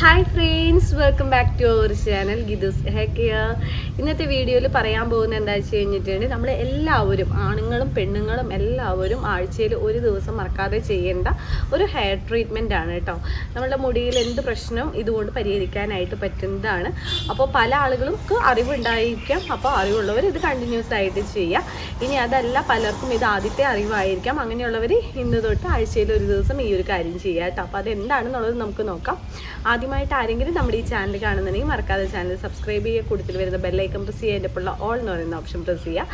Hi friends, welcome back to our channel ഗിദൂസ് hair. ഇന്നത്തെ വീഡിയോയിൽ പറയാൻ പോകുന്നത് എന്താ വെച്ച് കഴിഞ്ഞിട്ടുണ്ടെങ്കിൽ നമ്മൾ എല്ലാവരും ആണുങ്ങളും പെണ്ണുങ്ങളും എല്ലാവരും ആഴ്ചയിൽ ഒരു ദിവസം മറക്കാതെ ചെയ്യേണ്ട ഒരു ഹെയർ ട്രീറ്റ്മെൻ്റ് ആണ് കേട്ടോ. നമ്മളുടെ മുടിയിൽ എന്ത് പ്രശ്നം ഇതുകൊണ്ട് പരിഹരിക്കാനായിട്ട് പറ്റുന്നതാണ്. അപ്പോൾ പല ആളുകൾക്ക് അറിവുണ്ടായിരിക്കാം, അപ്പോൾ അറിവുള്ളവർ ഇത് കണ്ടിന്യൂസ് ആയിട്ട് ചെയ്യുക. ഇനി അതല്ല, പലർക്കും ഇത് ആദ്യത്തെ അറിവായിരിക്കാം. അങ്ങനെയുള്ളവർ ഇന്ന് തൊട്ട് ആഴ്ചയിൽ ഒരു ദിവസം ഈ ഒരു കാര്യം ചെയ്യുക കേട്ടോ. അപ്പോൾ അതെന്താണെന്നുള്ളത് നമുക്ക് നോക്കാം. ആദ്യമായിട്ട് ആരെങ്കിലും നമ്മുടെ ഈ ചാനൽ കാണുന്നുണ്ടെങ്കിൽ മറക്കാതെ ചാനൽ സബ്സ്ക്രൈബ് ചെയ്യുക. കൂടുതൽ വരുന്ന ബെല്ലൈക്കൺ പ്രസ് ചെയ്യുക, എൻ്റെ ഉള്ള ഓൾ എന്ന് പറയുന്ന ഓപ്ഷൻ പ്രസ് ചെയ്യുക.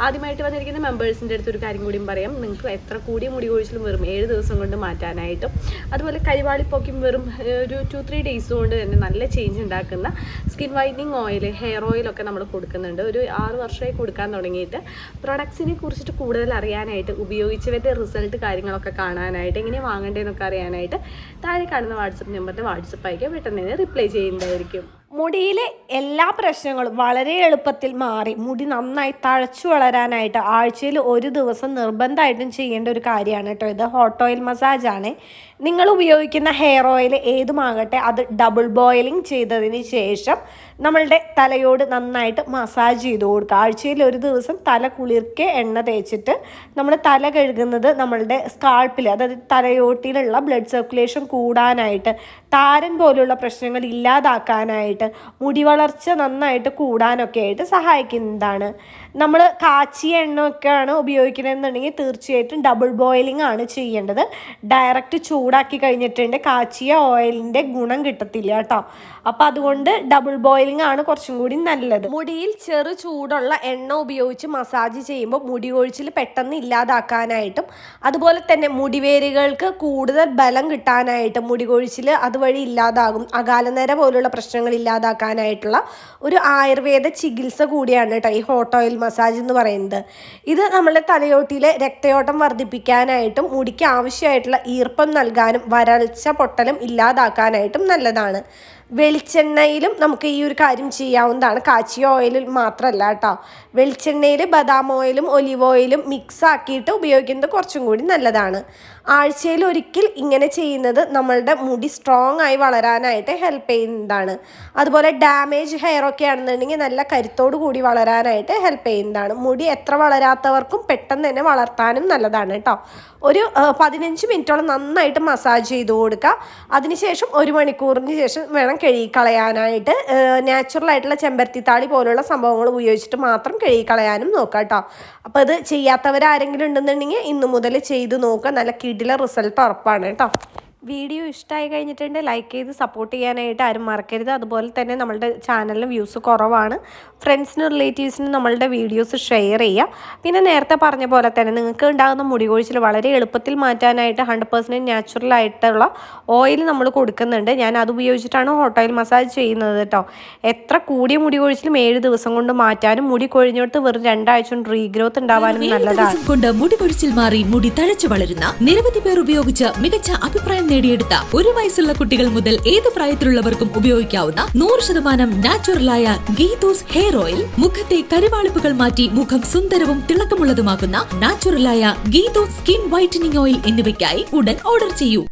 ആദ്യമായിട്ട് വന്നിരിക്കുന്ന മെമ്പേഴ്സിൻ്റെ അടുത്ത് ഒരു കാര്യം കൂടിയും പറയാം. നിങ്ങൾക്ക് എത്ര കൂടിയ മുടി കൊഴിച്ചിലും വെറും 7 ദിവസം കൊണ്ട് മാറ്റാനായിട്ടും അതുപോലെ കരിവാളിപ്പോക്കും വെറും ഒരു 2-3 ഡേയ്സ് കൊണ്ട് തന്നെ നല്ല ചേഞ്ച് ഉണ്ടാക്കുന്ന സ്കിൻ വൈറ്റനിങ് ഓയിൽ, ഹെയർ ഓയിലൊക്കെ നമ്മൾ കൊടുക്കുന്നുണ്ട്. ഒരു 6 വർഷമായി കൊടുക്കാൻ തുടങ്ങിയിട്ട് പ്രൊഡക്ട്സിനെ കുറിച്ചിട്ട് കൂടുതൽ അറിയാനായിട്ട്, ഉപയോഗിച്ചവരുടെ റിസൾട്ട് കാര്യങ്ങളൊക്കെ കാണാനായിട്ട്, എങ്ങനെ വാങ്ങേണ്ടതെന്നൊക്കെ അറിയാനായിട്ട് താഴെ കാണുന്ന വാട്സപ്പ് നമ്പറിൻ്റെ വാട്സപ്പ് അയക്കുക. പെട്ടെന്ന് തന്നെ റിപ്ലൈ ചെയ്യുന്നതായിരിക്കും. മുടിയിലെ എല്ലാ പ്രശ്നങ്ങളും വളരെ എളുപ്പത്തിൽ മാറി മുടി നന്നായി തഴച്ചു വളരാനായിട്ട് ആഴ്ചയിൽ ഒരു ദിവസം നിർബന്ധമായിട്ടും ചെയ്യേണ്ട ഒരു കാര്യമാണ് കേട്ടോ ഇത്. ഹോട്ട് ഓയിൽ മസാജാണ്. നിങ്ങൾ ഉപയോഗിക്കുന്ന ഹെയർ ഓയിൽ ഏതുമാകട്ടെ, അത് ഡബിൾ ബോയിലിംഗ് ചെയ്തതിന് ശേഷം നമ്മളുടെ തലയോട് നന്നായിട്ട് മസാജ് ചെയ്ത് കൊടുക്കുക. ആഴ്ചയിൽ ഒരു ദിവസം തല കുളിർക്കെ എണ്ണ തേച്ചിട്ട് നമ്മൾ തല കഴുകുന്നത് നമ്മളുടെ സ്കാൾപ്പിൽ, അതായത് തലയോട്ടിയിലുള്ള ബ്ലഡ് സർക്കുലേഷൻ കൂടാനായിട്ട്, താരൻ പോലുള്ള പ്രശ്നങ്ങൾ ഇല്ലാതാക്കാനായിട്ട്, മുടി വളർച്ച നന്നായിട്ട് കൂടാനൊക്കെ ആയിട്ട് സഹായിക്കുന്നതാണ്. നമ്മൾ കാച്ചിയ എണ്ണയൊക്കെയാണ് ഉപയോഗിക്കുന്നതെന്നുണ്ടെങ്കിൽ തീർച്ചയായിട്ടും ഡബിൾ ബോയിലിംഗ് ആണ് ചെയ്യേണ്ടത്. ഡയറക്റ്റ് ചൂടാക്കി കഴിഞ്ഞിട്ടുണ്ട് കാച്ചിയ ഓയിലിൻ്റെ ഗുണം കിട്ടത്തില്ല കേട്ടോ. അപ്പോൾ അതുകൊണ്ട് ഡബിൾ ബോയിലിംഗ് ആണ് കുറച്ചും കൂടി നല്ലത്. മുടിയിൽ ചെറു ചൂടുള്ള എണ്ണ ഉപയോഗിച്ച് മസാജ് ചെയ്യുമ്പോൾ മുടി കൊഴിച്ചിൽ പെട്ടെന്ന് ഇല്ലാതാക്കാനായിട്ടും അതുപോലെ തന്നെ മുടിവേരുകൾക്ക് കൂടുതൽ ബലം കിട്ടാനായിട്ടും മുടി കൊഴിച്ചിൽ അതുവഴി ഇല്ലാതാകും. അകാലനര പോലുള്ള പ്രശ്നങ്ങൾ ഇല്ലാതാക്കാനായിട്ടുള്ള ഒരു ആയുർവേദ ചികിത്സ കൂടിയാണ് കേട്ടോ ഈ ഹോട്ട് ഓയിൽ മസാജ് എന്ന് പറയുന്നത്. ഇത് നമ്മുടെ തലയോട്ടിയിലെ രക്തയോട്ടം വർദ്ധിപ്പിക്കാനായിട്ടും മുടിക്ക് ആവശ്യമായിട്ടുള്ള ഈർപ്പം നൽകാനും വരൾച്ച പൊട്ടലും ഇല്ലാതാക്കാനായിട്ടും നല്ലതാണ്. വെളിച്ചെണ്ണയിലും നമുക്ക് ഈ ഒരു കാര്യം ചെയ്യാവുന്നതാണ്. കാച്ചിയ ഓയിലിൽ മാത്രമല്ല കേട്ടോ. വെളിച്ചെണ്ണയിൽ ബദാം ഓയിലും ഒലിവ് ഓയിലും മിക്സ് ആക്കിയിട്ട് ഉപയോഗിക്കുന്നത് കുറച്ചും കൂടി നല്ലതാണ്. ആഴ്ചയിൽ ഒരിക്കൽ ഇങ്ങനെ ചെയ്യുന്നത് നമ്മളുടെ മുടി സ്ട്രോങ് ആയി വളരാനായിട്ട് ഹെൽപ്പ് ചെയ്യുന്നതാണ്. അതുപോലെ ഡാമേജ് ഹെയർ ഒക്കെ ആണെന്നുണ്ടെങ്കിൽ നല്ല കരുത്തോടു കൂടി വളരാനായിട്ട് ഹെൽപ്പ് ചെയ്യുന്നതാണ്. മുടി എത്ര വളരാത്തവർക്കും പെട്ടെന്ന് തന്നെ വളർത്താനും നല്ലതാണ് കേട്ടോ. ഒരു 15 മിനിറ്റോളം നന്നായിട്ട് മസാജ് ചെയ്ത് കൊടുക്കുക. അതിനുശേഷം 1 മണിക്കൂറിന് ശേഷം വേണം കഴുകിക്കളയാനായിട്ട്. നാച്ചുറലായിട്ടുള്ള ചെമ്പരത്തിത്താളി പോലുള്ള സംഭവങ്ങൾ ഉപയോഗിച്ചിട്ട് മാത്രം കഴുകിക്കളയാനും നോക്കുക കേട്ടോ. അപ്പോൾ ഇത് ചെയ്യാത്തവരാരെങ്കിലും ഉണ്ടെന്നുണ്ടെങ്കിൽ ഇന്നു മുതൽ ചെയ്ത് നോക്കുക. നല്ല കിടില റിസൾട്ട് ഉറപ്പാണ് കേട്ടോ. വീഡിയോ ഇഷ്ടമായി കഴിഞ്ഞിട്ടുണ്ട് ലൈക്ക് ചെയ്ത് സപ്പോർട്ട് ചെയ്യാനായിട്ട് ആരും മറക്കരുത്. അതുപോലെ തന്നെ നമ്മളുടെ ചാനലിന് വ്യൂസ് കുറവാണ്. ഫ്രണ്ട്സിനും റിലേറ്റീവ്സിനും നമ്മളുടെ വീഡിയോസ് ഷെയർ ചെയ്യുക. പിന്നെ നേരത്തെ പറഞ്ഞ പോലെ തന്നെ നിങ്ങൾക്ക് ഉണ്ടാകുന്ന മുടി കൊഴിച്ചിൽ വളരെ എളുപ്പത്തിൽ മാറ്റാനായിട്ട് 100% നാച്ചുറലായിട്ടുള്ള ഓയിൽ നമ്മൾ കൊടുക്കുന്നുണ്ട്. ഞാൻ അത് ഉപയോഗിച്ചിട്ടാണ് ഹോട്ട് ഓയിൽ മസാജ് ചെയ്യുന്നത് കേട്ടോ. എത്ര കൂടിയ മുടി കൊഴിച്ചിലും 7 ദിവസം കൊണ്ട് മാറ്റാനും മുടി കൊഴിഞ്ഞോട്ട് വെറും 2 ആഴ്ച കൊണ്ട് റീഗ്രോത്ത് ഉണ്ടാവാനും നല്ലതാണ്. കൊണ്ട് മുടി കൊഴിച്ചിൽ മാറി മുടി തഴച്ചു വളരുന്ന നിരവധി പേർ ഉപയോഗിച്ച് മികച്ച അഭിപ്രായം നേടിയെടുത്ത 1 വയസ്സുള്ള കുട്ടികൾ മുതൽ ഏത് പ്രായത്തിലുള്ളവർക്കും ഉപയോഗിക്കാവുന്ന 100% നാച്ചുറലായ ഗീതൂസ് ഹെയർ ഓയിൽ. മുഖത്തെ കരിവാളിപ്പുകൾ മാറ്റി മുഖം സുന്ദരവും തിളക്കമുള്ളതുമാക്കുന്ന നാച്ചുറലായ ഗീതൂസ് സ്കിൻ വൈറ്റനിങ് ഓയിൽ എന്നിവയ്ക്കായി ഉടൻ ഓർഡർ ചെയ്യൂ.